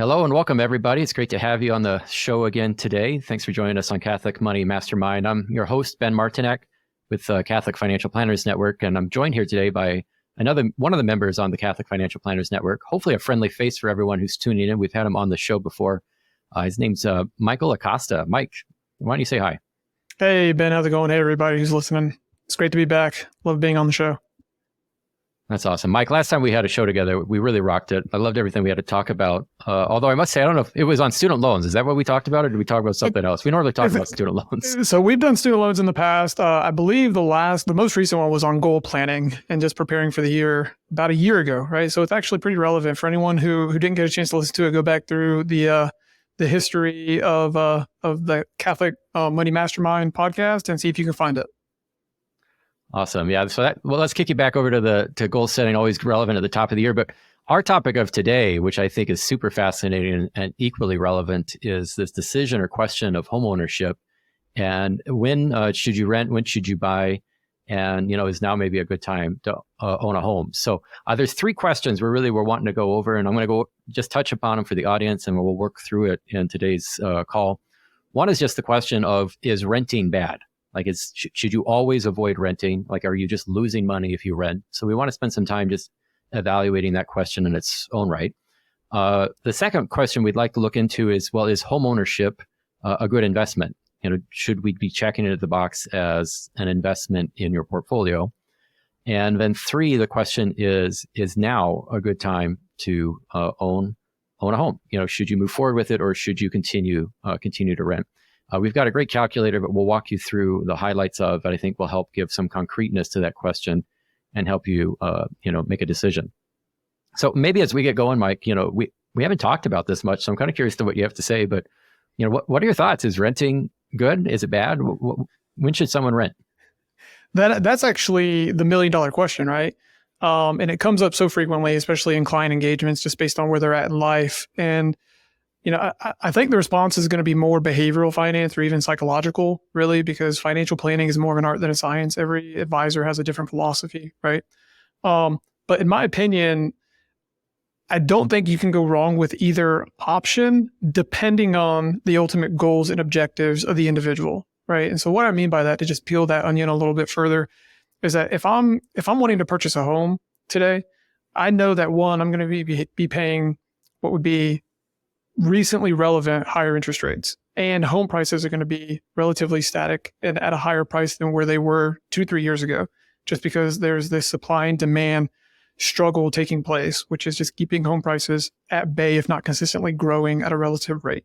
Hello and welcome, everybody. It's great to have you on the show again today. Thanks for joining us on Catholic Money Mastermind. I'm your host, Ben Martinek, with Catholic Financial Planners Network, and I'm joined here today by one of the members on the Catholic Financial Planners Network, hopefully a friendly face for everyone who's tuning in. We've had him on the show before. His name's Michael Acosta. Mike, why don't you say hi? Hey, Ben, how's it going? Hey, everybody who's listening. It's great to be back. Love being on the show. That's awesome. Mike, last time we had a show together, we really rocked it. I loved everything we had to talk about. Although I must say, I don't know if it was on student loans. Is that what we talked about, or did we talk about something else? We normally talk about student loans. So we've done student loans in the past. I believe the most recent one was on goal planning and just preparing for the year about a year ago, right? So it's actually pretty relevant for anyone who didn't get a chance to listen to it. Go back through the history of the Catholic Money Mastermind podcast and see if you can find it. Awesome. Yeah. So let's kick you back over to goal setting, always relevant at the top of the year. But our topic of today, which I think is super fascinating and equally relevant, is this decision or question of homeownership. And when should you rent? When should you buy? And, is now maybe a good time to own a home? So there's three questions we're wanting to go over, and I'm going to go just touch upon them for the audience, and we'll work through it in today's call. One is just the question of, is renting bad? Like, should you always avoid renting? Like, are you just losing money if you rent? So we want to spend some time just evaluating that question in its own right. The second question we'd like to look into is, well, is home ownership a good investment? Should we be checking it at the box as an investment in your portfolio? And then three, the question is now a good time to own a home? Should you move forward with it, or should you continue to rent? We've got a great calculator, but we'll walk you through the highlights of it. I think will help give some concreteness to that question and help you, make a decision. So maybe as we get going, Mike, we haven't talked about this much, so I'm kind of curious to what you have to say. But what are your thoughts? Is renting good? Is it bad? When should someone rent? That's actually the $1 million question, right? And it comes up so frequently, especially in client engagements, just based on where they're at in life. And I think the response is going to be more behavioral finance or even psychological, really, because financial planning is more of an art than a science. Every advisor has a different philosophy, right? But in my opinion, I don't think you can go wrong with either option, depending on the ultimate goals and objectives of the individual, right? And so what I mean by that, to just peel that onion a little bit further, is that if I'm wanting to purchase a home today, I know that one, I'm going to be paying what would be recently relevant higher interest rates, and home prices are going to be relatively static and at a higher price than where they were 2-3 years ago, just because there's this supply and demand struggle taking place, which is just keeping home prices at bay, if not consistently growing at a relative rate.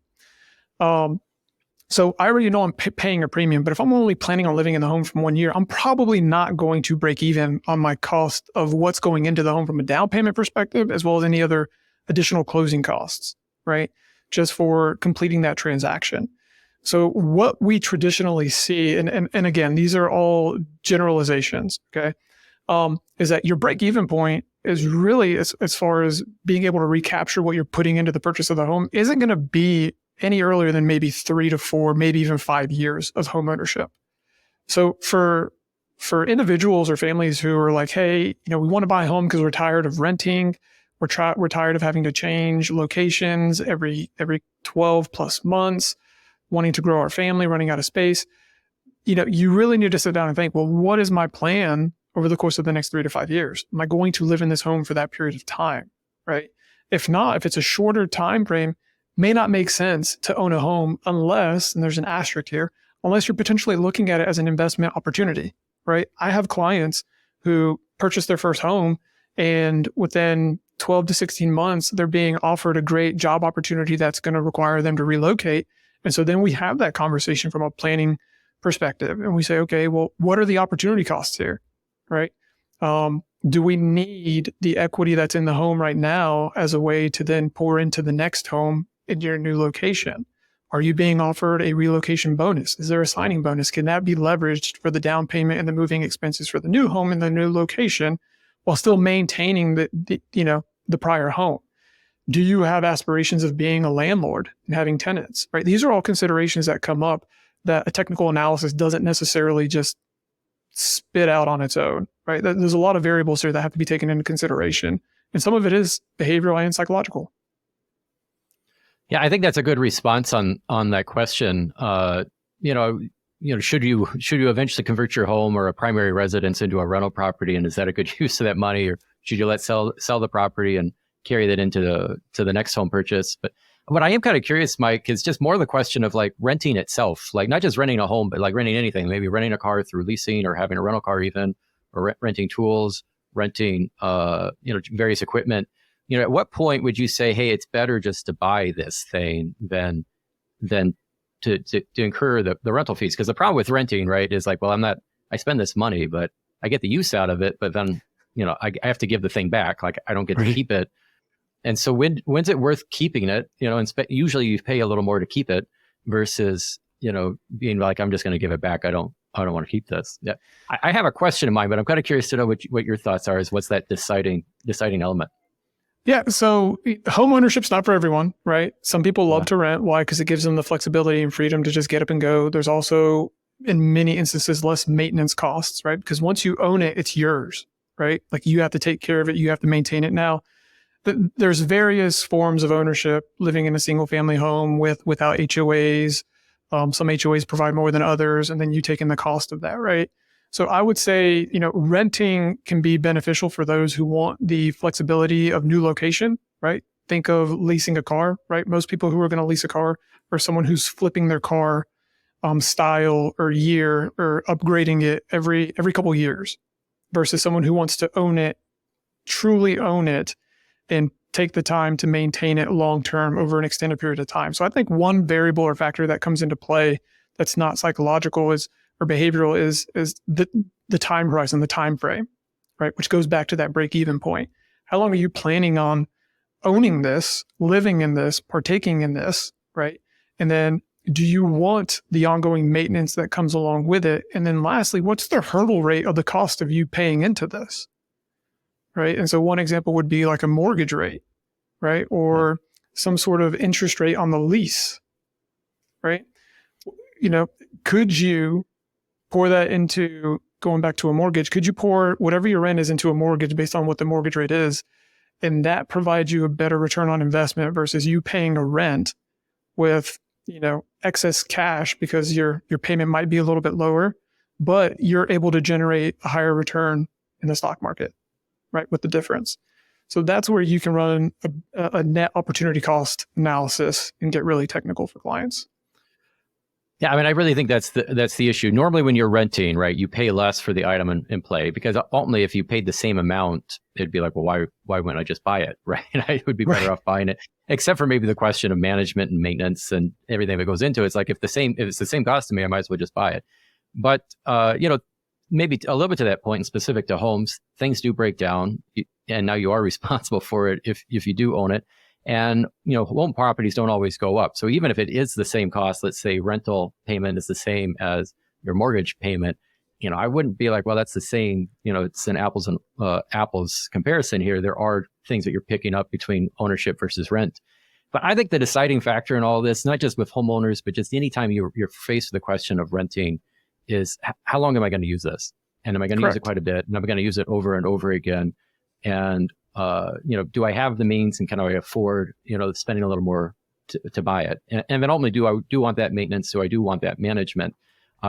So I already know I'm paying a premium, but if I'm only planning on living in the home for 1 year, I'm probably not going to break even on my cost of what's going into the home from a down payment perspective, as well as any other additional closing costs, right? Just for completing that transaction. So what we traditionally see, and again, these are all generalizations, okay, is that your break-even point is really, as far as being able to recapture what you're putting into the purchase of the home, isn't going to be any earlier than maybe 3 to 4, maybe even 5 years of home ownership. So for individuals or families who are like, hey, we want to buy a home because we're tired of renting, we're tired of having to change locations every 12 plus months, wanting to grow our family, running out of space. You really need to sit down and think, well, what is my plan over the course of the next 3 to 5 years? Am I going to live in this home for that period of time, right? If not, if it's a shorter time frame, may not make sense to own a home unless, and there's an asterisk here, unless you're potentially looking at it as an investment opportunity, right? I have clients who purchased their first home, and within 12 to 16 months, they're being offered a great job opportunity that's going to require them to relocate. And so then we have that conversation from a planning perspective. And we say, okay, well, what are the opportunity costs here, right? Do we need the equity that's in the home right now as a way to then pour into the next home in your new location? Are you being offered a relocation bonus? Is there a signing bonus? Can that be leveraged for the down payment and the moving expenses for the new home in the new location, while still maintaining the prior home? Do you have aspirations of being a landlord and having tenants, right? These are all considerations that come up that a technical analysis doesn't necessarily just spit out on its own, right? There's a lot of variables here that have to be taken into consideration. And some of it is behavioral and psychological. Yeah, I think that's a good response on that question. You know, should you eventually convert your home or a primary residence into a rental property, and is that a good use of that money, or should you sell the property and carry that into the next home purchase? But what I am kind of curious, Mike, is just more the question of like renting itself, like not just renting a home, but like renting anything, maybe renting a car through leasing or having a rental car even, or renting tools, renting various equipment. At what point would you say, hey, it's better just to buy this thing than to incur the rental fees? Because the problem with renting, right, is like, well, I spend this money, but I get the use out of it, but then, I have to give the thing back. Like I don't get to keep it. And so when's it worth keeping it? And usually you pay a little more to keep it versus, being like, I'm just going to give it back. I don't want to keep this. Yeah. I have a question in mind, but I'm kind of curious to know what your thoughts are. What's that deciding element? Yeah. So home ownership's not for everyone, right? Some people love to rent. Why? Because it gives them the flexibility and freedom to just get up and go. There's also, in many instances, less maintenance costs, right? Because once you own it, it's yours, right? Like you have to take care of it. You have to maintain it. Now, there's various forms of ownership, living in a single family home without HOAs. Some HOAs provide more than others, and then you take in the cost of that, right? So I would say, renting can be beneficial for those who want the flexibility of new location, right? Think of leasing a car, right? Most people who are going to lease a car are someone who's flipping their car style or year or upgrading it every couple of years versus someone who wants to own it, truly own it, and take the time to maintain it long-term over an extended period of time. So I think one variable or factor that comes into play that's not psychological or behavioral is the time horizon, the time frame, right? Which goes back to that break-even point. How long are you planning on owning this, living in this, partaking in this, right? And then do you want the ongoing maintenance that comes along with it? And then lastly, what's the hurdle rate of the cost of you paying into this, right? And so one example would be like a mortgage rate, right? Or some sort of interest rate on the lease, right? Could you pour that into, going back to a mortgage, could you pour whatever your rent is into a mortgage based on what the mortgage rate is? And that provides you a better return on investment versus you paying a rent with, excess cash because your payment might be a little bit lower, but you're able to generate a higher return in the stock market, right? With the difference. So that's where you can run a net opportunity cost analysis and get really technical for clients. Yeah, I mean, I really think that's the issue. Normally, when you're renting, right, you pay less for the item in play because ultimately, if you paid the same amount, it'd be like, well, why wouldn't I just buy it, right? I would be better off buying it, except for maybe the question of management and maintenance and everything that goes into it. It's like if it's the same cost to me, I might as well just buy it. But maybe a little bit to that point, and specific to homes, things do break down, and now you are responsible for it if you do own it. And, home properties don't always go up. So even if it is the same cost, let's say rental payment is the same as your mortgage payment, I wouldn't be like, well, that's the same, it's an apples and apples comparison here. There are things that you're picking up between ownership versus rent. But I think the deciding factor in all this, not just with homeowners, but just anytime you're faced with the question of renting is how long am I going to use this? And am I going to use it quite a bit? And am I going to use it over and over again? And do I have the means and can I afford, spending a little more to buy it? And then ultimately, do I want that maintenance? Do I want that management?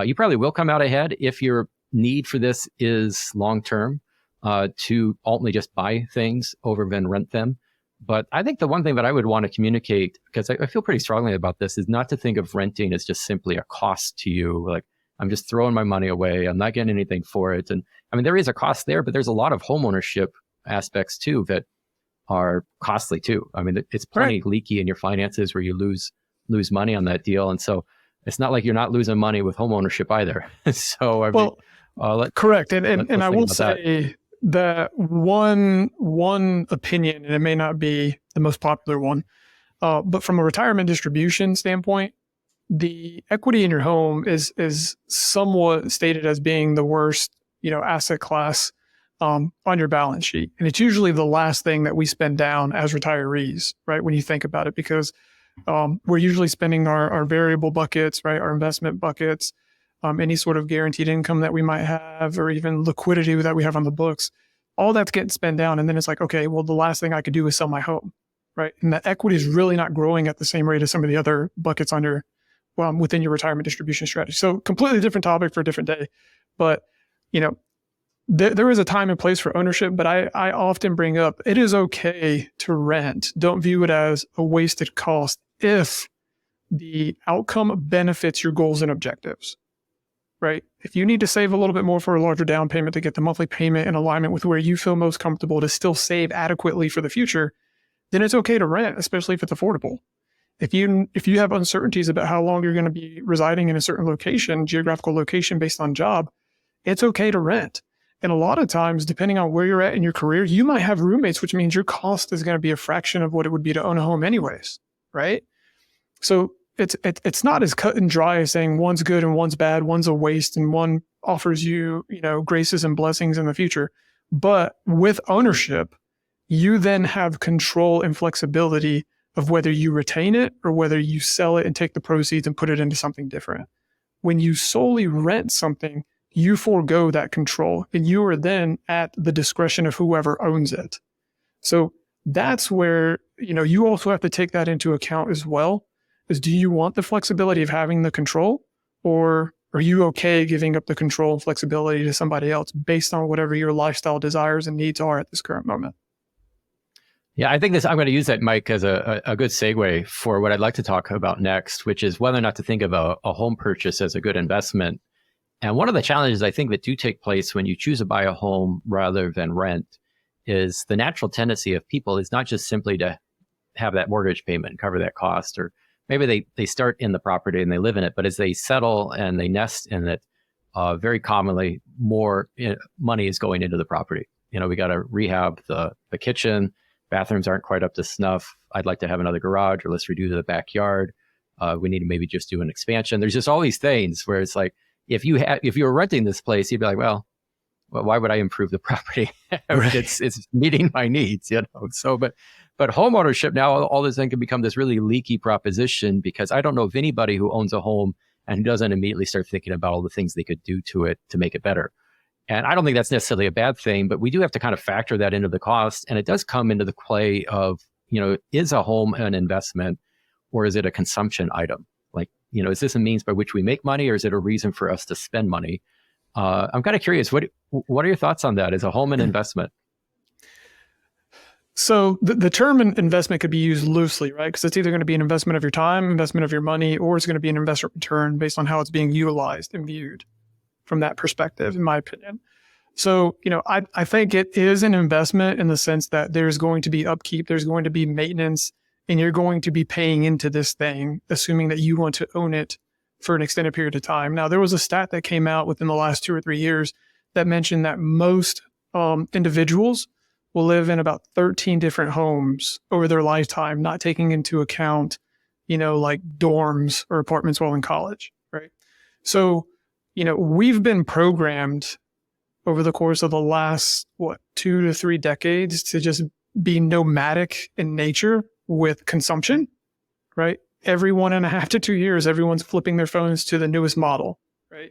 You probably will come out ahead if your need for this is long-term to ultimately just buy things over than rent them. But I think the one thing that I would want to communicate, because I feel pretty strongly about this, is not to think of renting as just simply a cost to you. Like, I'm just throwing my money away. I'm not getting anything for it. And I mean, there is a cost there, but there's a lot of homeownership aspects too that are costly too. I mean, it's plenty leaky in your finances where you lose money on that deal. And so it's not like you're not losing money with home ownership either. So correct. And I will say that one opinion, and it may not be the most popular one, but from a retirement distribution standpoint, the equity in your home is somewhat stated as being the worst, asset class on your balance sheet. And it's usually the last thing that we spend down as retirees, right? When you think about it, because we're usually spending our variable buckets, right? Our investment buckets, any sort of guaranteed income that we might have, or even liquidity that we have on the books, all that's getting spent down. And then it's like, okay, well, the last thing I could do is sell my home, right? And the equity is really not growing at the same rate as some of the other buckets within your retirement distribution strategy. So completely different topic for a different day. But, there is a time and place for ownership, but I often bring up, it is okay to rent. Don't view it as a wasted cost if the outcome benefits your goals and objectives, right? If you need to save a little bit more for a larger down payment to get the monthly payment in alignment with where you feel most comfortable to still save adequately for the future, then it's okay to rent, especially if it's affordable. If you have uncertainties about how long you're going to be residing in a certain location, geographical location based on job, it's okay to rent. And a lot of times, depending on where you're at in your career, you might have roommates, which means your cost is going to be a fraction of what it would be to own a home anyways, right? So it's not as cut and dry as saying one's good and one's bad, one's a waste, and one offers you, graces and blessings in the future. But with ownership, you then have control and flexibility of whether you retain it or whether you sell it and take the proceeds and put it into something different. When you solely rent something, you forego that control and you are then at the discretion of whoever owns it. So that's where, you also have to take that into account as well, is do you want the flexibility of having the control, or are you okay giving up the control and flexibility to somebody else based on whatever your lifestyle desires and needs are at this current moment? Yeah, I think I'm going to use that, Mike, as a good segue for what I'd like to talk about next, which is whether or not to think of a home purchase as a good investment. And one of the challenges I think that do take place when you choose to buy a home rather than rent is the natural tendency of people is not just simply to have that mortgage payment and cover that cost, or maybe they start in the property and they live in it, but as they settle and they nest in it, very commonly more money is going into the property. We got to rehab the kitchen, bathrooms aren't quite up to snuff. I'd like to have another garage, or let's redo the backyard. We need to maybe just do an expansion. There's just all these things where it's like, if you were renting this place, you'd be like, well, why would I improve the property? Right. It's meeting my needs, So, but home ownership now, all this thing can become this really leaky proposition, because I don't know of anybody who owns a home and who doesn't immediately start thinking about all the things they could do to it to make it better. And I don't think that's necessarily a bad thing, but we do have to kind of factor that into the cost. And it does come into the play of, is a home an investment or is it a consumption item? Like, is this a means by which we make money, or is it a reason for us to spend money? I'm kind of curious, what are your thoughts on that? Is a home an investment? So the term investment could be used loosely, right? Because it's either going to be an investment of your time, investment of your money, or it's going to be an investment return based on how it's being utilized and viewed from that perspective, in my opinion. So, I think it is an investment in the sense that there's going to be upkeep, there's going to be maintenance, and you're going to be paying into this thing, assuming that you want to own it for an extended period of time. Now, there was a stat that came out within the last 2 or 3 years that mentioned that most individuals will live in about 13 different homes over their lifetime, not taking into account, like dorms or apartments while in college, right? So, we've been programmed over the course of the last, 2 to 3 decades to just be nomadic in nature with consumption, right? Every 1.5 to 2 years, everyone's flipping their phones to the newest model, right?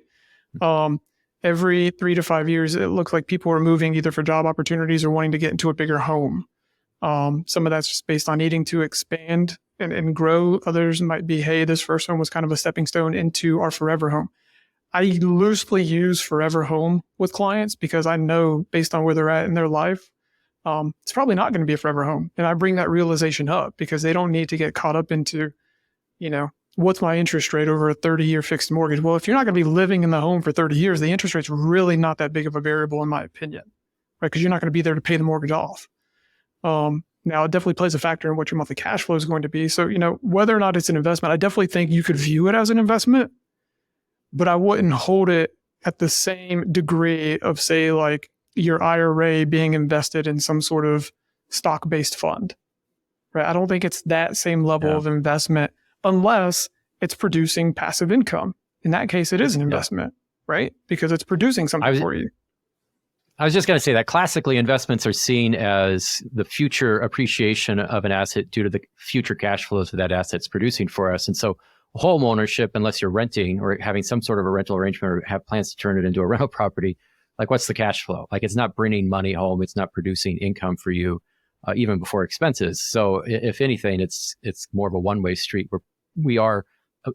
Every 3 to 5 years, it looks like people are moving either for job opportunities or wanting to get into a bigger home. Some of that's just based on needing to expand and grow. Others might be, hey, this first home was kind of a stepping stone into our forever home. I loosely use forever home with clients because I know based on where they're at in their life, it's probably not going to be a forever home. And I bring that realization up because they don't need to get caught up into, what's my interest rate over a 30-year fixed mortgage? Well, if you're not going to be living in the home for 30 years, the interest rate's really not that big of a variable in my opinion, right? Because you're not going to be there to pay the mortgage off. Now, it definitely plays a factor in what your monthly cash flow is going to be. So, whether or not it's an investment, I definitely think you could view it as an investment, but I wouldn't hold it at the same degree of, say, like your IRA being invested in some sort of stock-based fund, right? I don't think it's that same level of investment unless it's producing passive income. In that case, it is an investment, right? Because it's producing something for you. I was just going to say that classically investments are seen as the future appreciation of an asset due to the future cash flows that asset's producing for us. And so home ownership, unless you're renting or having some sort of a rental arrangement or have plans to turn it into a rental property, like what's the cash flow? Like it's not bringing money home. It's not producing income for you. even before expenses. So if anything, it's more of a one-way street where we are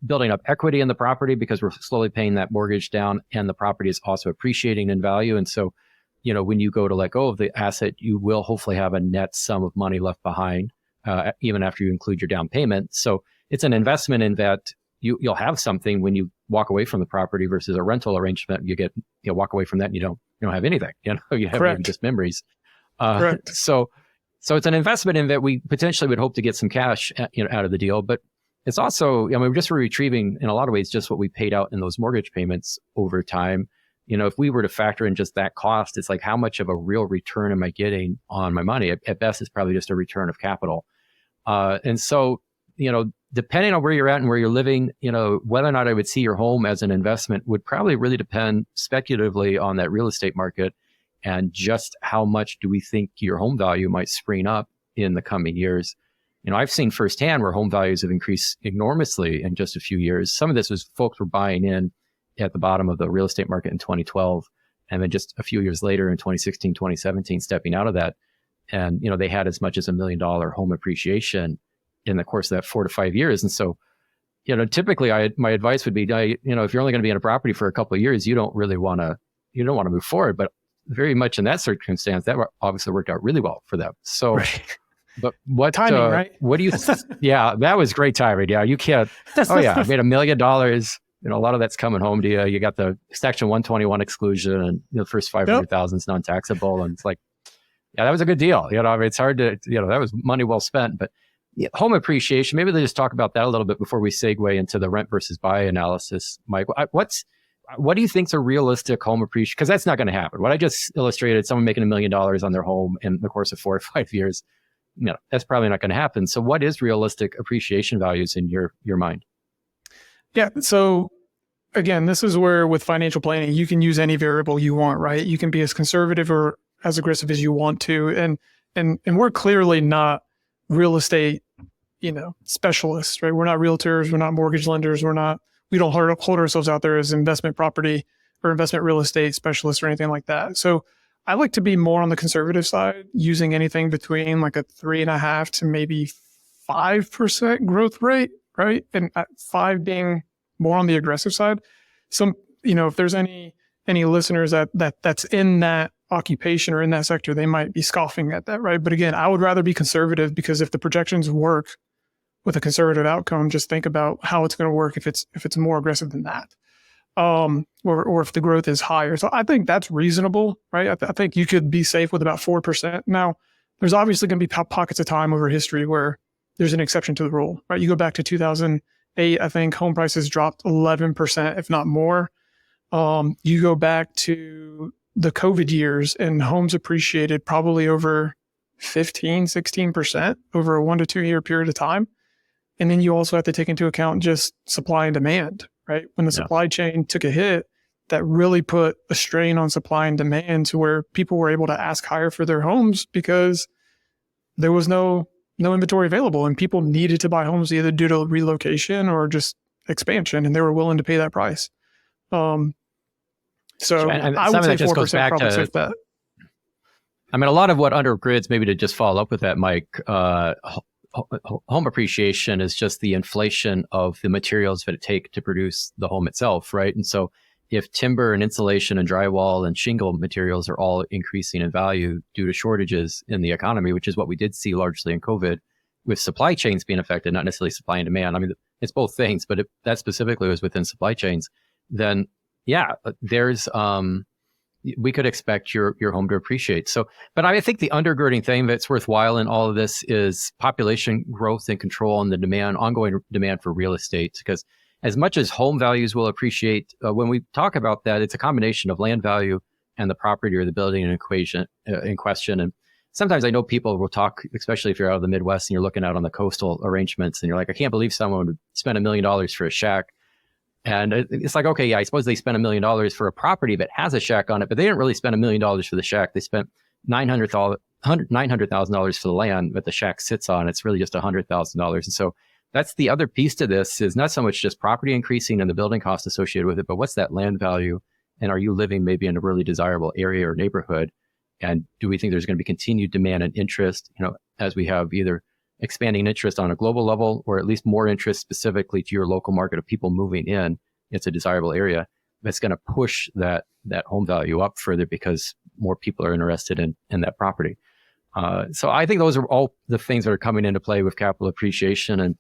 building up equity in the property because we're slowly paying that mortgage down, and the property is also appreciating in value. And so, when you go to let go of the asset, you will hopefully have a net sum of money left behind, even after you include your down payment. So it's an investment in that you'll have something when you walk away from the property versus a rental arrangement. You walk away from that and you don't have anything. You have maybe just memories. Correct. So it's an investment in that we potentially would hope to get some cash, out of the deal, but it's also, we're just retrieving in a lot of ways just what we paid out in those mortgage payments over time. If we were to factor in just that cost, it's like, how much of a real return am I getting on my money? At best, it's probably just a return of capital. And so, depending on where you're at and where you're living, whether or not I would see your home as an investment would probably really depend speculatively on that real estate market and just how much do we think your home value might spring up in the coming years. I've seen firsthand where home values have increased enormously in just a few years. Some of this was folks were buying in at the bottom of the real estate market in 2012. And then just a few years later in 2016, 2017, stepping out of that. And, they had as much as $1 million home appreciation in the course of that 4 to 5 years. And so, typically my advice would be, if you're only going to be in a property for a couple of years, you don't want to move forward. But very much in that circumstance, that obviously worked out really well for them. So, right. But what timing, right? What do you? Yeah, that was great timing. Yeah, you can't. Oh yeah, I made $1 million. A lot of that's coming home to you. You got the Section 121 exclusion, and the first 500,000 is non-taxable, and it's like, yeah, that was a good deal. It's hard to, that was money well spent. But home appreciation, maybe they just talk about that a little bit before we segue into the rent versus buy analysis. Mike, what do you think is a realistic home appreciation? Because that's not going to happen. What I just illustrated, someone making $1 million on their home in the course of 4 or 5 years, that's probably not going to happen. So what is realistic appreciation values in your mind? Yeah. So again, this is where with financial planning, you can use any variable you want, right? You can be as conservative or as aggressive as you want to. And we're clearly not real estate, specialists, right? We're not realtors. We're not mortgage lenders. We don't hold ourselves out there as investment property or investment real estate specialists or anything like that. So I like to be more on the conservative side, using anything between like a 3.5% to maybe 5% growth rate, right? And 5 being more on the aggressive side. So, if there's any listeners that's in that occupation or in that sector, they might be scoffing at that, right? But again, I would rather be conservative, because if the projections work with a conservative outcome, just think about how it's going to work if it's more aggressive than that. Or if the growth is higher. So I think that's reasonable, right? I think you could be safe with about 4%. Now, there's obviously going to be pockets of time over history where there's an exception to the rule, right? You go back to 2008, I think home prices dropped 11%, if not more. You go back to the COVID years and homes appreciated probably over 15, 16% over a 1 to 2 year period of time. And then you also have to take into account just supply and demand, right? When the supply chain took a hit, that really put a strain on supply and demand to where people were able to ask higher for their homes because there was no inventory available, and people needed to buy homes either due to relocation or just expansion, and they were willing to pay that price. So I would say 4% probably safe bet. I mean, a lot of what undergirds, maybe to just follow up with that, Mike, home appreciation is just the inflation of the materials that it take to produce the home itself, right? And so if timber and insulation and drywall and shingle materials are all increasing in value due to shortages in the economy, which is what we did see largely in COVID, with supply chains being affected, not necessarily supply and demand. I mean, it's both things, but if that specifically was within supply chains, then there's we could expect your home to appreciate. So, but I think the undergirding thing that's worthwhile in all of this is population growth and control and the ongoing demand for real estate. Because as much as home values will appreciate, when we talk about that, it's a combination of land value and the property or the building in question. And sometimes I know people will talk, especially if you're out of the Midwest and you're looking out on the coastal arrangements, and you're like, I can't believe someone would spend $1 million for a shack. And it's like, okay, yeah, I suppose they spent $1 million for a property that has a shack on it, but they didn't really spend $1 million for the shack. They spent $900,000 for the land that the shack sits on. It's really just $100,000. And so that's the other piece to this, is not so much just property increasing and the building cost associated with it, but what's that land value? And are you living maybe in a really desirable area or neighborhood? And do we think there's going to be continued demand and interest, as we have either expanding interest on a global level, or at least more interest specifically to your local market of people moving in? It's a desirable area that's going to push that home value up further because more people are interested in that property. So I think those are all the things that are coming into play with capital appreciation. And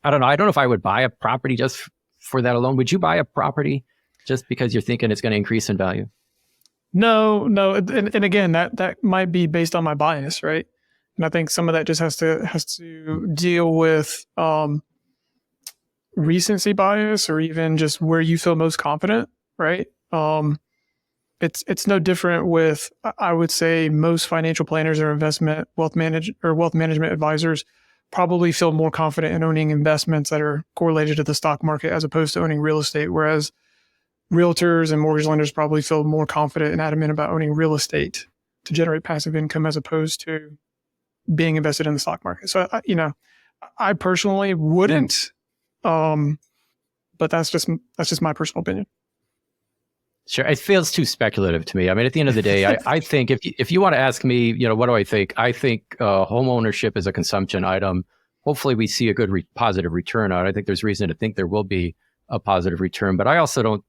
I don't know if I would buy a property just for that alone. Would you buy a property just because you're thinking it's going to increase in value? No. And again, that might be based on my bias, right? And I think some of that just has to deal with recency bias, or even just where you feel most confident, right? It's no different with, I would say, most financial planners or wealth management advisors probably feel more confident in owning investments that are correlated to the stock market as opposed to owning real estate, whereas realtors and mortgage lenders probably feel more confident and adamant about owning real estate to generate passive income as opposed to being invested in the stock market. So, I personally wouldn't, but that's just my personal opinion. Sure. It feels too speculative to me. I mean, at the end of the day, I think if you want to ask me, what do I think? I think home ownership is a consumption item. Hopefully we see a good positive return on it. I think there's reason to think there will be a positive return, but I also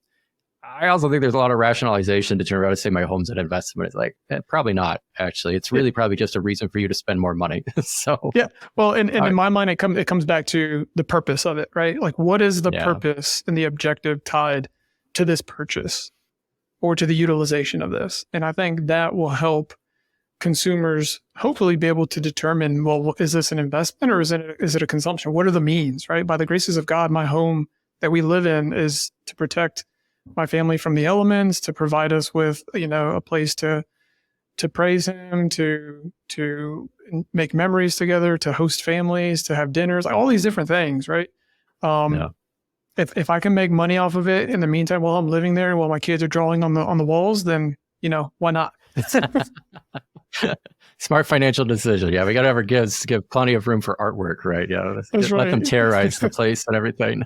think there's a lot of rationalization to turn around and say my home's an investment. It's like, probably not, actually. It's really probably just a reason for you to spend more money. So yeah. Well, and in my mind, it comes back to the purpose of it, right? Like, what is the purpose and the objective tied to this purchase or to the utilization of this? And I think that will help consumers hopefully be able to determine, well, is this an investment or is it a consumption? What are the means, right? By the graces of God, my home that we live in is to protect my family from the elements, to provide us with, a place to praise Him, to make memories together, to host families, to have dinners, like all these different things, right? If I can make money off of it in the meantime while I'm living there, while my kids are drawing on the walls, then why not? Smart financial decision. Yeah, we got to have our kids give plenty of room for artwork, right? Yeah, let them terrorize the place and everything.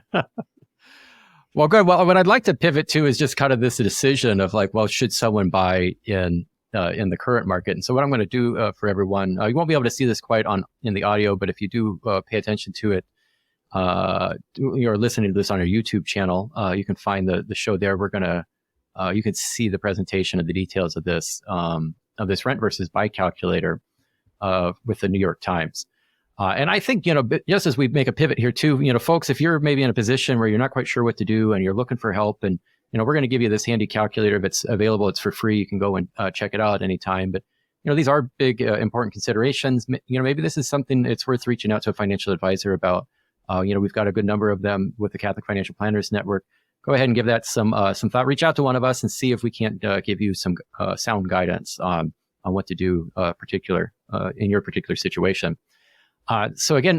Well, good. Well, what I'd like to pivot to is just kind of this decision of like, well, should someone buy in the current market? And so what I'm going to do for everyone, you won't be able to see this quite in the audio, but if you do pay attention to it, you're listening to this on our YouTube channel, you can find the show there. We're going to, you can see the presentation of the details of this rent versus buy calculator with the New York Times. And I think, just as we make a pivot here too, folks, if you're maybe in a position where you're not quite sure what to do and you're looking for help, and, we're going to give you this handy calculator. If it's available, it's for free. You can go and check it out at any time. But, these are big, important considerations. Maybe this is something it's worth reaching out to a financial advisor about. We've got a good number of them with the Catholic Financial Planners Network. Go ahead and give that some thought. Reach out to one of us and see if we can't give you some sound guidance on what to do in your particular situation. So again,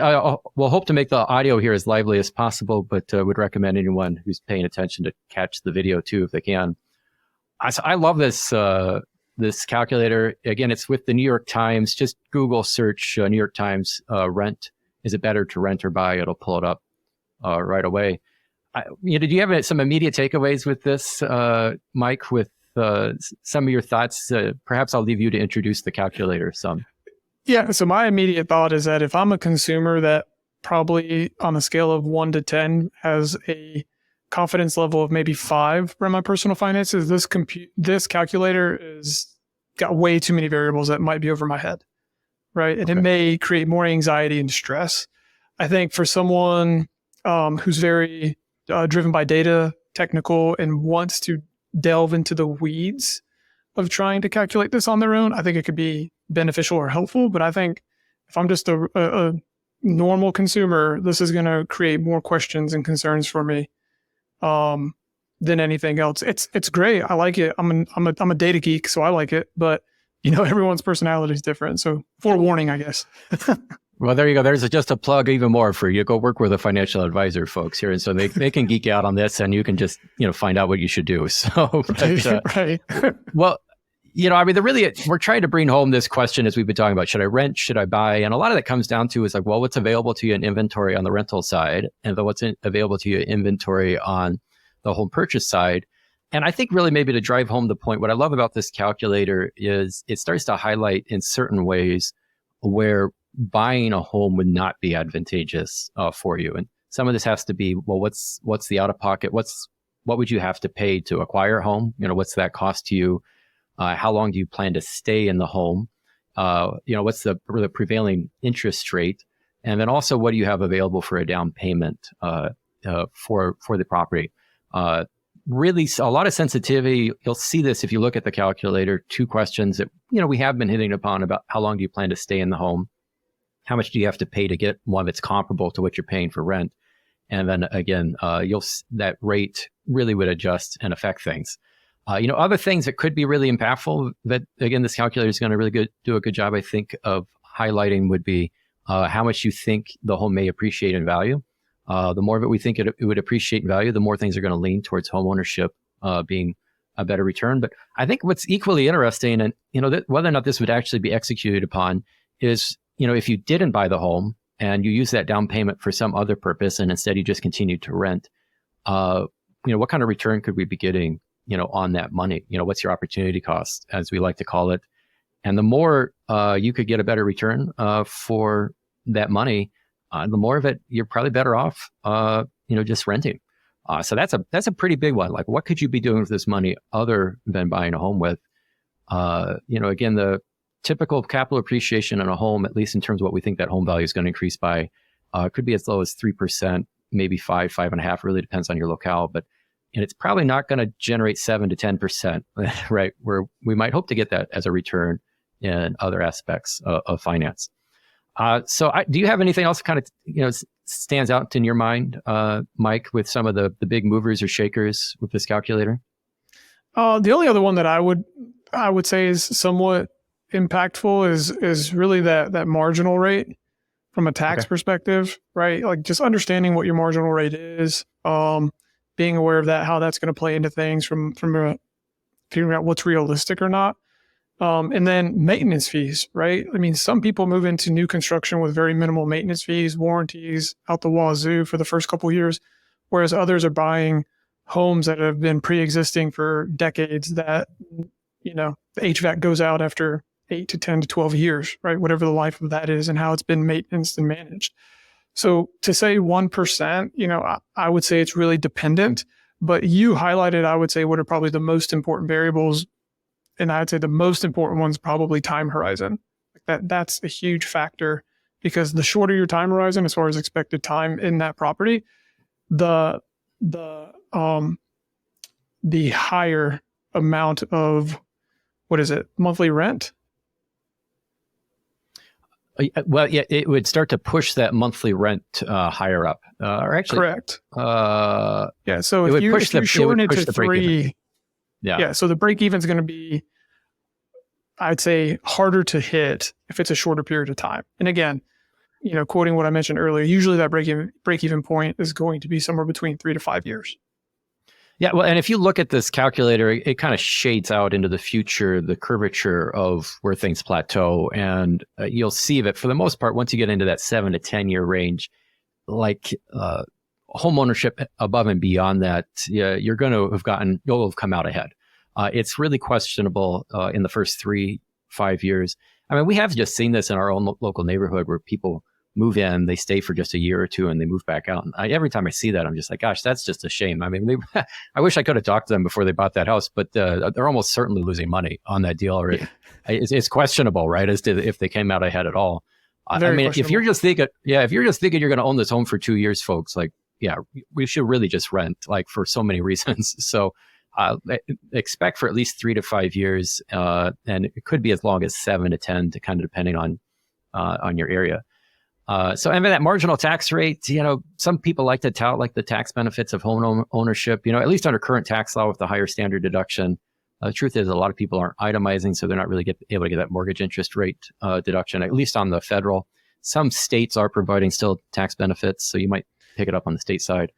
we'll hope to make the audio here as lively as possible, but would recommend anyone who's paying attention to catch the video too, if they can. I love this calculator. Again, it's with the New York Times. Just Google search New York Times rent. Is it better to rent or buy? It'll pull it up right away. Did you have some immediate takeaways with this, Mike, with some of your thoughts? Perhaps I'll leave you to introduce the calculator some. Yeah. So my immediate thought is that if I'm a consumer that probably on a scale of 1 to 10 has a confidence level of maybe 5 for my personal finances, this calculator is got way too many variables that might be over my head, right? And It may create more anxiety and stress. I think for someone who's very driven by data, technical, and wants to delve into the weeds of trying to calculate this on their own, I think it could be beneficial or helpful. But I think if I'm just a normal consumer, this is going to create more questions and concerns for me than anything else. It's great. I like it. I'm a data geek, so I like it. But everyone's personality is different. So forewarning, I guess. Well, there you go. There's just a plug even more for you. Go work with a financial advisor, folks, here. And so they can geek out on this and you can just, find out what you should do. So, right. Well, we're trying to bring home this question as we've been talking about, should I rent? Should I buy? And a lot of that comes down to is like, well, what's available to you in inventory on the rental side and then what's available to you in inventory on the home purchase side. And I think really maybe to drive home the point, what I love about this calculator is it starts to highlight in certain ways where buying a home would not be advantageous for you. And some of this has to be, well, what's the out of pocket? What would you have to pay to acquire a home? What's that cost to you? How long do you plan to stay in the home? What's the prevailing interest rate? And then also, what do you have available for a down payment for the property? Really, a lot of sensitivity. You'll see this if you look at the calculator. 2 questions that we have been hitting upon about how long do you plan to stay in the home? How much do you have to pay to get one that's comparable to what you're paying for rent? And then again, that rate really would adjust and affect things. Other things that could be really impactful that, again, this calculator is going to really do a good job, I think, of highlighting would be how much you think the home may appreciate in value. The more of it we think it would appreciate in value, the more things are going to lean towards homeownership being a better return. But I think what's equally interesting, and whether or not this would actually be executed upon, is if you didn't buy the home and you use that down payment for some other purpose, and instead you just continued to rent, what kind of return could we be getting, on that money? What's your opportunity cost, as we like to call it? And the more you could get a better return for that money, the more of it, you're probably better off, just renting. So that's a pretty big one. Like, what could you be doing with this money other than buying a home with? Again, the typical capital appreciation in a home, at least in terms of what we think that home value is going to increase by, could be as low as 3%, maybe 5.5%, really depends on your locale. And it's probably not going to generate 7 to 10%, right? Where we might hope to get that as a return in other aspects of finance. Do you have anything else kind of, stands out in your mind, Mike, with some of the big movers or shakers with this calculator? The only other one that I would say is somewhat impactful is really that marginal rate from a tax perspective, right? Like just understanding what your marginal rate is, being aware of that, how that's going to play into things from figuring out what's realistic or not. And then maintenance fees, right? I mean, some people move into new construction with very minimal maintenance fees, warranties out the wazoo for the first couple of years, whereas others are buying homes that have been pre-existing for decades that, the HVAC goes out after 8 to 10 to 12 years, right? Whatever the life of that is and how it's been maintenance and managed. So to say 1%, I would say it's really dependent, but you highlighted, I would say, what are probably the most important variables. And I'd say the most important one's probably time horizon. That's a huge factor, because the shorter your time horizon, as far as expected time in that property, the higher amount of, monthly rent? Well, yeah, it would start to push that monthly rent higher up. Or actually, correct. So if you shorten it to 3, so the break even is going to be, I'd say, harder to hit if it's a shorter period of time. And again, quoting what I mentioned earlier, usually that break even point is going to be somewhere between 3 to 5 years. Yeah, well, and if you look at this calculator, it kind of shades out into the future, the curvature of where things plateau. And you'll see that for the most part, once you get into that 7 to 10 year range, like home ownership above and beyond that, you'll have come out ahead. It's really questionable in the first 3-5 years. I mean, we have just seen this in our own local neighborhood where people move in, they stay for just a year or two, and they move back out. And every time I see that, I'm just like, gosh, that's just a shame. I mean, I wish I could have talked to them before they bought that house, but they're almost certainly losing money on that deal, or it's questionable, right, as to if they came out ahead at all. I mean, if you're just thinking you're going to own this home for 2 years, folks, like, we should really just rent, like, for so many reasons. So expect for at least 3 to 5 years, and it could be as long as 7 to 10, to kind of depending on your area. So, and that marginal tax rate, some people like to tout like the tax benefits of home ownership, at least under current tax law with the higher standard deduction. The truth is a lot of people aren't itemizing, so they're not really able to get that mortgage interest rate deduction, at least on the federal. Some states are providing still tax benefits, so you might pick it up on the state side.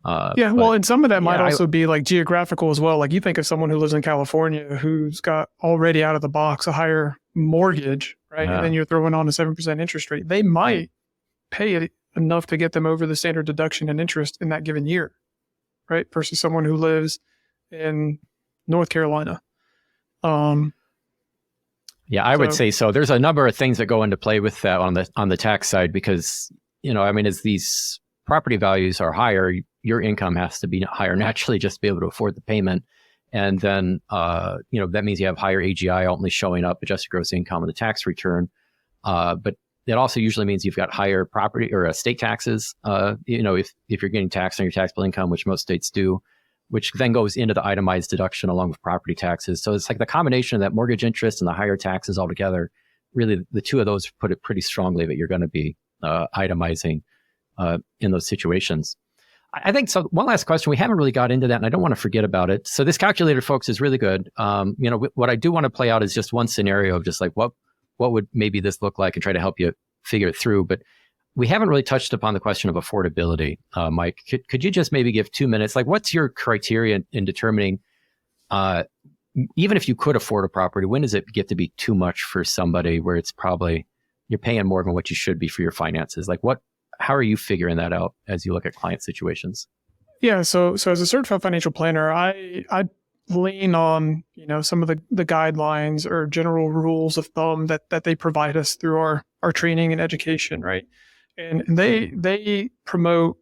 And some of that might also be like geographical as well. Like you think of someone who lives in California who's got already out of the box a higher mortgage, right? And then you're throwing on a 7% interest rate. They might pay it enough to get them over the standard deduction and interest in that given year, right? Versus someone who lives in North Carolina. Um, Yeah, I would so say so. There's a number of things that go into play with that on the tax side because, as these property values are higher, your income has to be higher naturally just to be able to afford the payment. And then, that means you have higher AGI only showing up, adjusted gross income on the tax return. But it also usually means you've got higher property or estate taxes, if you're getting taxed on your taxable income, which most states do, which then goes into the itemized deduction along with property taxes. So it's like the combination of that mortgage interest and the higher taxes altogether, really the two of those put it pretty strongly that you're going to be itemizing in those situations. I think so. One last question. We haven't really got into that and I don't want to forget about it. So this calculator, folks, is really good. What I do want to play out is just one scenario of just like what would maybe this look like and try to help you figure it through. But we haven't really touched upon the question of affordability. Mike, could you just maybe give 2 minutes? Like, what's your criteria in determining, even if you could afford a property, when does it get to be too much for somebody where it's probably you're paying more than what you should be for your finances? Like how are you figuring that out as you look at client situations? Yeah, so as a certified financial planner, I lean on some of the guidelines or general rules of thumb that they provide us through our training and education, right? And they promote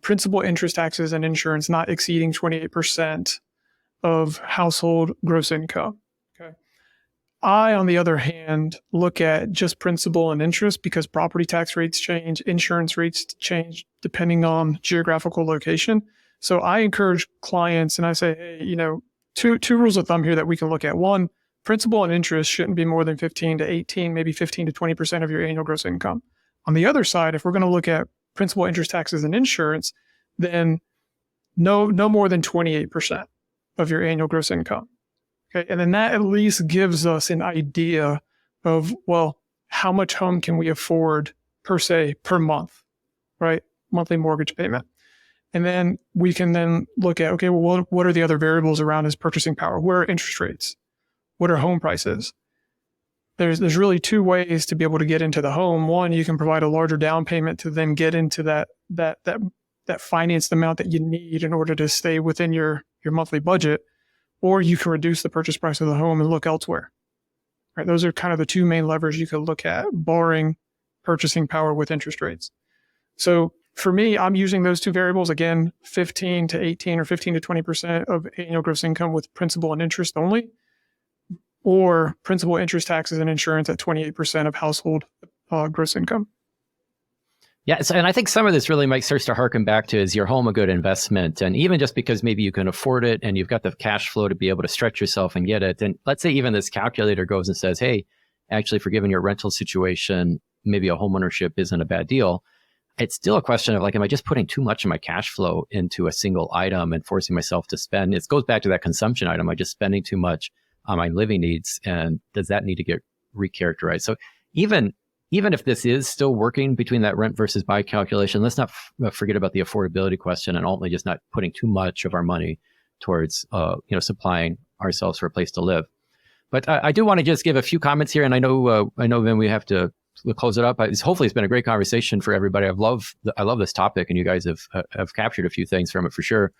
principal, interest, taxes, and insurance not exceeding 28% of household gross income. Okay. I, on the other hand, look at just principal and interest because property tax rates change, insurance rates change depending on geographical location. So I encourage clients and I say, hey, two rules of thumb here that we can look at. One, principal and interest shouldn't be more than 15 to 18, maybe 15 to 20% of your annual gross income. On the other side, if we're going to look at principal, interest, taxes, and insurance, then no more than 28% of your annual gross income. Okay. And then that at least gives us an idea of, well, how much home can we afford per month, right? Monthly mortgage payment. And then we can then look at, okay, well, what are the other variables around his purchasing power? What are interest rates? What are home prices? There's really two ways to be able to get into the home. One, you can provide a larger down payment to then get into that financed amount that you need in order to stay within your monthly budget, or you can reduce the purchase price of the home and look elsewhere. Right? Those are kind of the two main levers you could look at, borrowing, purchasing power with interest rates. So for me, I'm using those two variables, again, 15 to 18 or 15 to 20% of annual gross income with principal and interest only, or principal, interest, taxes, and insurance at 28% of household gross income. Yeah, and I think some of this really starts to harken back to, is your home a good investment? And even just because maybe you can afford it and you've got the cash flow to be able to stretch yourself and get it. And let's say even this calculator goes and says, hey, actually, for given your rental situation, maybe a homeownership isn't a bad deal. It's still a question of like, am I just putting too much of my cash flow into a single item and forcing myself to spend? It goes back to that consumption item. Am I just spending too much on my living needs? And does that need to get recharacterized? So even if this is still working between that rent versus buy calculation, let's not forget about the affordability question and ultimately just not putting too much of our money towards, supplying ourselves for a place to live. But I do want to just give a few comments here. And I know then we have to close it up. Hopefully it's been a great conversation for everybody. I love this topic and you guys have captured a few things from it for sure.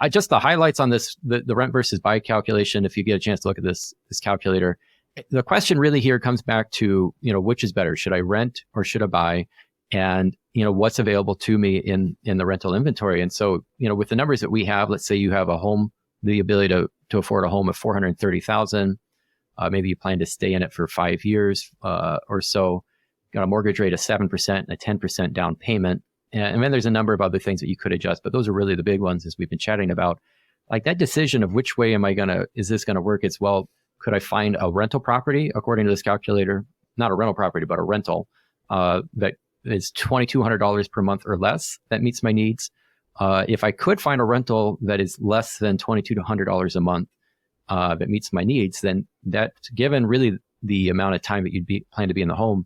Just the highlights on this, the rent versus buy calculation, if you get a chance to look at this calculator, the question really here comes back to, which is better? Should I rent or should I buy? And, what's available to me in the rental inventory? And so, with the numbers that we have, let's say you have a home, the ability to afford a home of $430,000. Maybe you plan to stay in it for 5 years or so. Got a mortgage rate of 7% and a 10% down payment. And then there's a number of other things that you could adjust, but those are really the big ones as we've been chatting about. Like that decision of which way is this going to work? It's, well, could I find a rental property according to this calculator? Not a rental property, but a rental that is $2,200 per month or less that meets my needs. If I could find a rental that is less than $2,200 a month that meets my needs, then that, given really the amount of time that you'd plan to be in the home,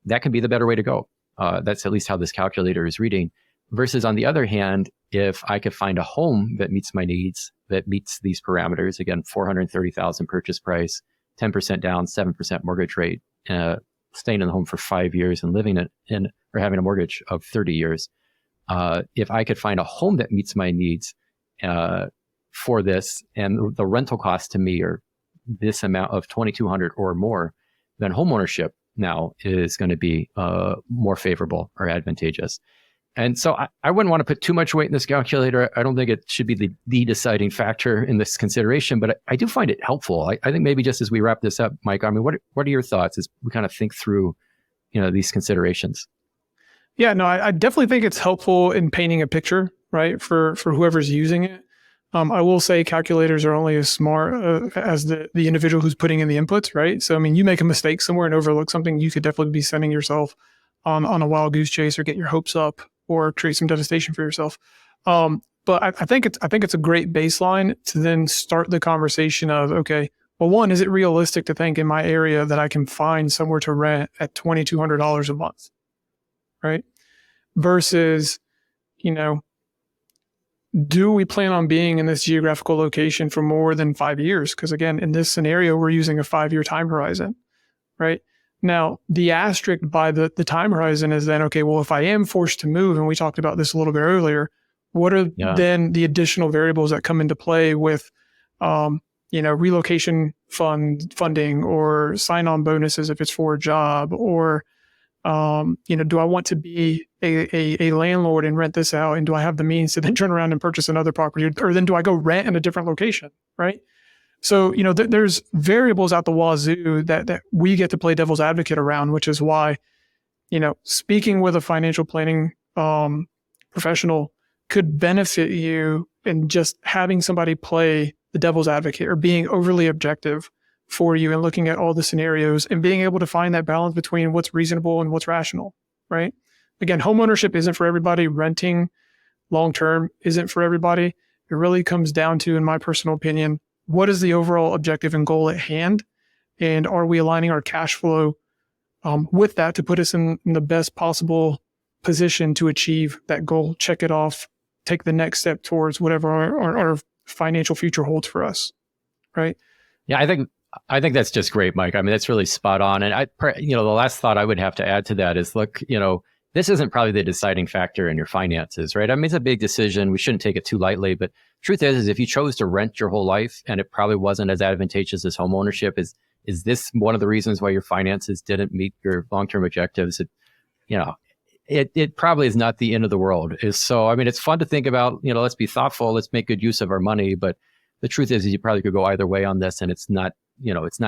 that can be the better way to go. That's at least how this calculator is reading. Versus on the other hand, if I could find a home that meets my needs, that meets these parameters, again, $430,000 purchase price, 10% down, 7% mortgage rate, staying in the home for 5 years and living in or having a mortgage of 30 years. If I could find a home that meets my needs for this, and the rental costs to me are this amount of $2,200 or more, then homeownership now is going to be more favorable or advantageous. And so I wouldn't want to put too much weight in this calculator. I don't think it should be the deciding factor in this consideration, but I do find it helpful. I think maybe just as we wrap this up, Mike, I mean, what are your thoughts as we kind of think through, these considerations? Yeah, no, I definitely think it's helpful in painting a picture, right, for whoever's using it. I will say calculators are only as smart as the individual who's putting in the inputs, right? So, I mean, you make a mistake somewhere and overlook something, you could definitely be sending yourself on a wild goose chase or get your hopes up or create some devastation for yourself. But I think it's a great baseline to then start the conversation of, okay, well, one, is it realistic to think in my area that I can find somewhere to rent at $2,200 a month, right? Versus, do we plan on being in this geographical location for more than 5 years? Because again, in this scenario, we're using a 5-year time horizon, right? Now, the asterisk by the time horizon is then, okay, well, if I am forced to move, and we talked about this a little bit earlier, what are then the additional variables that come into play with, relocation funding or sign-on bonuses if it's for a job, or, do I want to be a landlord and rent this out? And do I have the means to then turn around and purchase another property? Or then do I go rent in a different location, right? So, there's variables out the wazoo that we get to play devil's advocate around, which is why, speaking with a financial planning professional could benefit you in just having somebody play the devil's advocate or being overly objective for you and looking at all the scenarios and being able to find that balance between what's reasonable and what's rational, right? Again, homeownership isn't for everybody. Renting long-term isn't for everybody. It really comes down to, in my personal opinion, what is the overall objective and goal at hand? And are we aligning our cash flow with that to put us in the best possible position to achieve that goal, check it off, take the next step towards whatever our financial future holds for us, right? Yeah, I think that's just great, Mike. I mean, that's really spot on. And the last thought I would have to add to that is, look, this isn't probably the deciding factor in your finances, right? I mean, it's a big decision. We shouldn't take it too lightly. But truth is if you chose to rent your whole life and it probably wasn't as advantageous as home ownership, is this one of the reasons why your finances didn't meet your long-term objectives? It probably is not the end of the world. So, I mean, it's fun to think about, let's be thoughtful, let's make good use of our money. But the truth is you probably could go either way on this, and it's not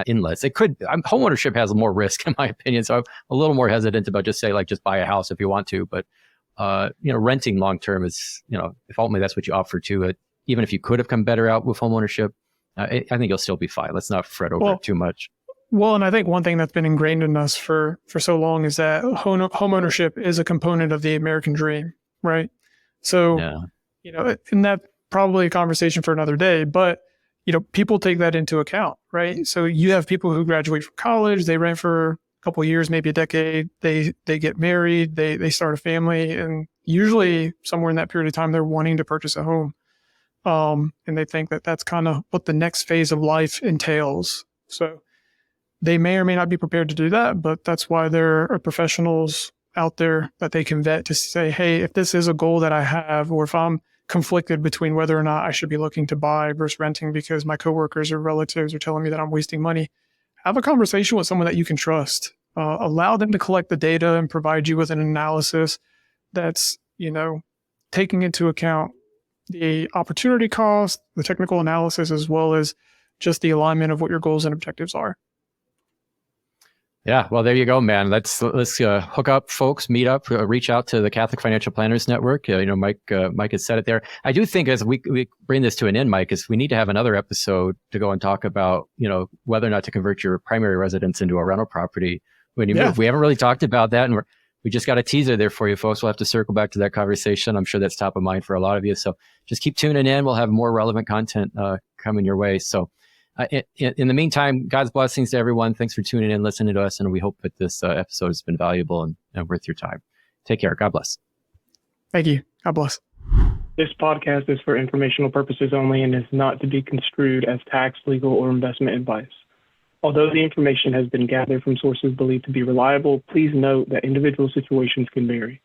endless. It could, home ownership has more risk in my opinion. So I'm a little more hesitant about just buy a house if you want to, but renting long-term is, if ultimately that's what you opt for too, even if you could have come better out with home ownership, I think you'll still be fine. Let's not fret over it too much. Well, and I think one thing that's been ingrained in us for so long is that home ownership is a component of the American dream, right? So, and that's probably a conversation for another day, but people take that into account, right? So you have people who graduate from college, they rent for a couple of years, maybe a decade, they get married, they start a family, and usually somewhere in that period of time, they're wanting to purchase a home. And they think that that's kind of what the next phase of life entails. So they may or may not be prepared to do that, but that's why there are professionals out there that they can vet to say, hey, if this is a goal that I have, or if I'm conflicted between whether or not I should be looking to buy versus renting because my coworkers or relatives are telling me that I'm wasting money, have a conversation with someone that you can trust. Allow them to collect the data and provide you with an analysis that's, taking into account the opportunity cost, the technical analysis, as well as just the alignment of what your goals and objectives are. Yeah, well, there you go, man. Let's hook up, folks, meet up, reach out to the Catholic Financial Planners Network. Mike has said it there. I do think as we bring this to an end, Mike, is we need to have another episode to go and talk about, whether or not to convert your primary residence into a rental property when you move. We haven't really talked about that, and we just got a teaser there for you, folks. We'll have to circle back to that conversation. I'm sure that's top of mind for a lot of you. So just keep tuning in. We'll have more relevant content coming your way. So in the meantime, God's blessings to everyone. Thanks for tuning in, listening to us, and we hope that this episode has been valuable and worth your time. Take care. God bless. Thank you. God bless. This podcast is for informational purposes only and is not to be construed as tax, legal, or investment advice. Although the information has been gathered from sources believed to be reliable, please note that individual situations can vary.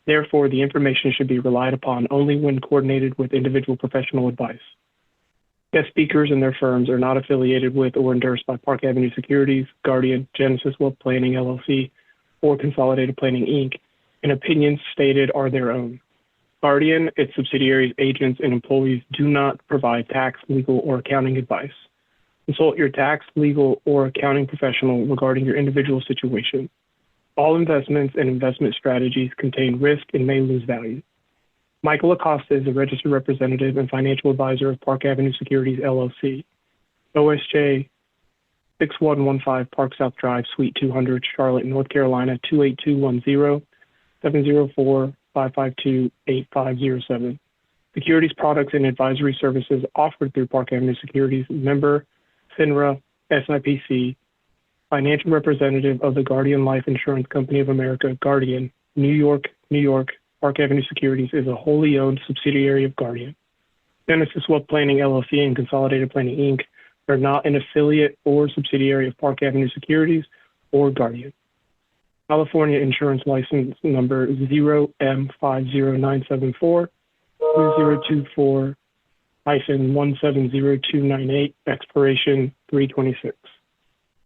Therefore, the information should be relied upon only when coordinated with individual professional advice. Guest speakers and their firms are not affiliated with or endorsed by Park Avenue Securities, Guardian, Genesis Wealth Planning, LLC, or Consolidated Planning, Inc., and opinions stated are their own. Guardian, its subsidiaries, agents, and employees do not provide tax, legal, or accounting advice. Consult your tax, legal, or accounting professional regarding your individual situation. All investments and investment strategies contain risk and may lose value. Michael Acosta is a registered representative and financial advisor of Park Avenue Securities, LLC. OSJ 6115 Park South Drive, Suite 200, Charlotte, North Carolina 28210, 704-552-8507. Securities products and advisory services offered through Park Avenue Securities, member FINRA, SIPC, financial representative of the Guardian Life Insurance Company of America, Guardian, New York, New York. Park Avenue Securities is a wholly owned subsidiary of Guardian. Genesis Wealth Planning, LLC, and Consolidated Planning, Inc. are not an affiliate or subsidiary of Park Avenue Securities or Guardian. California Insurance License Number 0M50974 2024-170298, expiration 326.